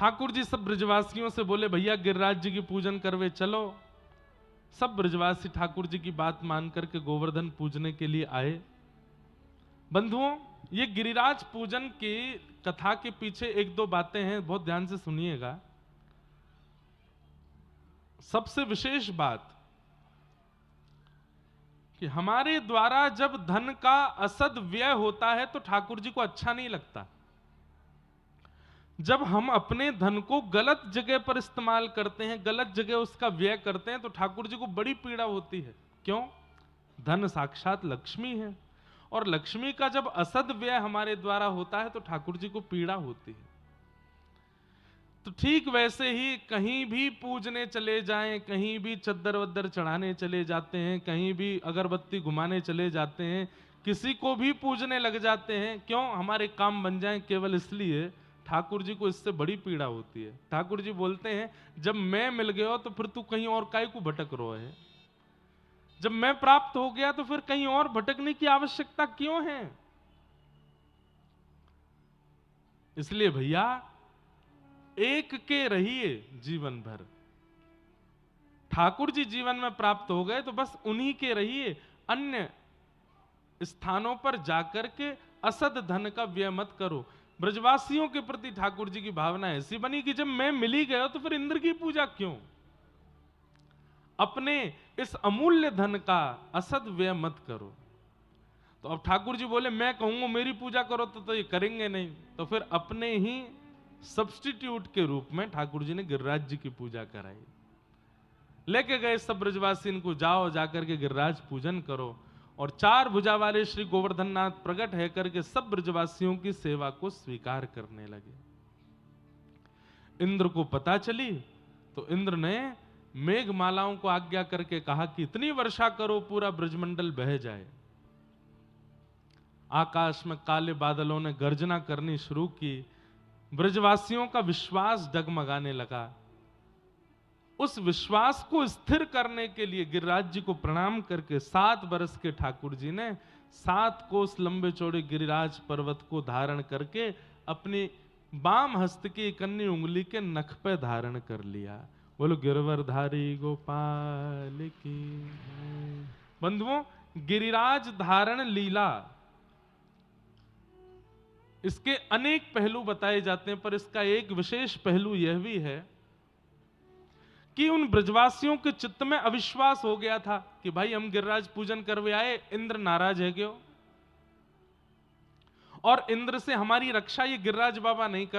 ठाकुर जी सब ब्रजवासियों से बोले भैया गिरिराज जी की पूजन करवे चलो। सब ब्रजवासी ठाकुर जी की बात मान करके गोवर्धन पूजने के लिए आए। बंधुओं, ये गिरिराज पूजन की कथा के पीछे एक दो बातें हैं, बहुत ध्यान से सुनिएगा। सबसे विशेष बात कि हमारे द्वारा जब धन का असद व्यय होता है तो ठाकुर जी को अच्छा नहीं लगता। जब हम अपने धन को गलत जगह पर इस्तेमाल करते हैं, गलत जगह उसका व्यय करते हैं, तो ठाकुर जी को बड़ी पीड़ा होती है। क्यों? धन साक्षात लक्ष्मी है, और लक्ष्मी का जब असद व्यय हमारे द्वारा होता है तो ठाकुर जी को पीड़ा होती है। तो ठीक वैसे ही कहीं भी पूजने चले जाएं, कहीं भी चद्दर वद्दर चढ़ाने चले जाते हैं, कहीं भी अगरबत्ती घुमाने चले जाते हैं, किसी को भी पूजने लग जाते हैं, क्यों? हमारे काम बन जाएं, केवल इसलिए। ठाकुर जी को इससे बड़ी पीड़ा होती है। ठाकुर जी बोलते हैं जब मैं मिल गया तो फिर तू कहीं और काहे को भटक रहा है? जब मैं प्राप्त हो गया तो फिर कहीं और भटकने की आवश्यकता क्यों है? इसलिए भैया एक के रहिए जीवन भर। ठाकुर जी जीवन में प्राप्त हो गए तो बस उन्हीं के रहिए, अन्य स्थानों पर जाकर के असद धन का व्यय मत करो। ब्रजवासियों के प्रति ठाकुर जी की भावना ऐसी बनी कि जब मैं मिल ही गया तो फिर इंद्र की पूजा क्यों? अपने इस अमूल्य धन का असद व्यय मत करो। तो अब ठाकुर जी बोले मैं कहूंगा मेरी पूजा करो तो ये करेंगे नहीं, तो फिर अपने ही सब्स्टिट्यूट के रूप में ठाकुर जी ने गिरिराज जी की पूजा कराई। लेके गए सब ब्रजवासी, इनको जाओ जाकर के गिरिराज पूजन करो। और चार भुजा वाले श्री गोवर्धननाथ प्रकट है करके सब ब्रजवासियों की सेवा को स्वीकार करने लगे। इंद्र को पता चली तो इंद्र ने मेघमालाओं को आज्ञा करके कहा कि इतनी वर्षा करो पूरा ब्रजमंडल बह जाए। आकाश में काले बादलों ने गर्जना करनी शुरू की। ब्रजवासियों का विश्वास डगमगाने लगा। उस विश्वास को स्थिर करने के लिए गिरिराज जी को प्रणाम करके 7 बरस के ठाकुर जी ने 7 कोस लंबे चौड़े गिरिराज पर्वत को धारण करके अपनी बाम हस्त की कन्नी उंगली के नख पे धारण कर लिया। बोलो गिरवरधारी गोपाल की। बंधुओं, गिरिराज धारण लीला, इसके अनेक पहलू बताए जाते हैं, पर इसका एक विशेष पहलू यह भी है कि उन ब्रजवासियों के चित्त में अविश्वास हो गया था कि भाई हम गिरिराज पूजन करवे आए, इंद्र नाराज है क्यों? और इंद्र से हमारी रक्षा ये गिरिराज बाबा नहीं कर